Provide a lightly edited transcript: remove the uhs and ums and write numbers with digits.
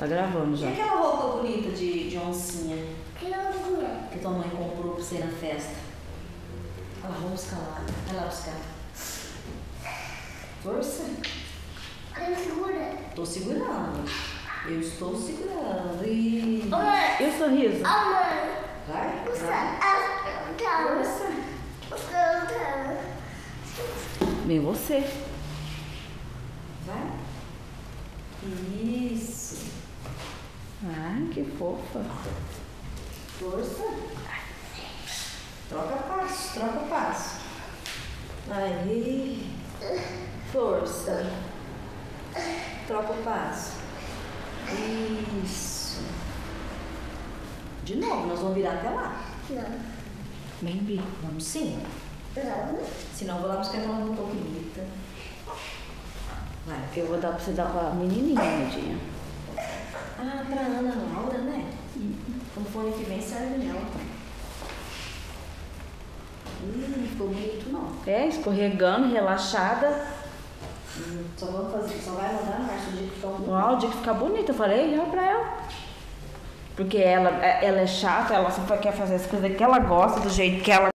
Tá gravando E já. aquela roupa bonita de oncinha Que loucura. que tua mãe comprou pra você na festa? Olha lá, vamos buscar lá. Vai lá buscar. Força. Quem segura? Tô segurando. Eu estou segurando. E... Mãe. E o sorriso? Mãe. Vai, Você vai. Força. Bem você. Vai. Isso. Ah, que fofa. Força. Troca passo, troca passo. Aí. Força. Troca o passo. Isso. De novo, nós vamos virar até lá. Não. Bem, Bi. Vamos sim. Não. Senão eu vou lá buscar aquela roupa bonita. Vai. Eu vou dar pra você dar pra menininha, Medinha. Ah, pra Ana Laura, né? Quando for ano que vem, serve nela. Não ficou bonito não. É, escorregando, relaxada. Só vamos fazer, só vai mandar Márcio o dia que ficar bonito. Uau, o dia que ficar bonita, eu falei já pra ela. Porque ela é chata, ela só quer fazer as coisas que ela gosta, do jeito que ela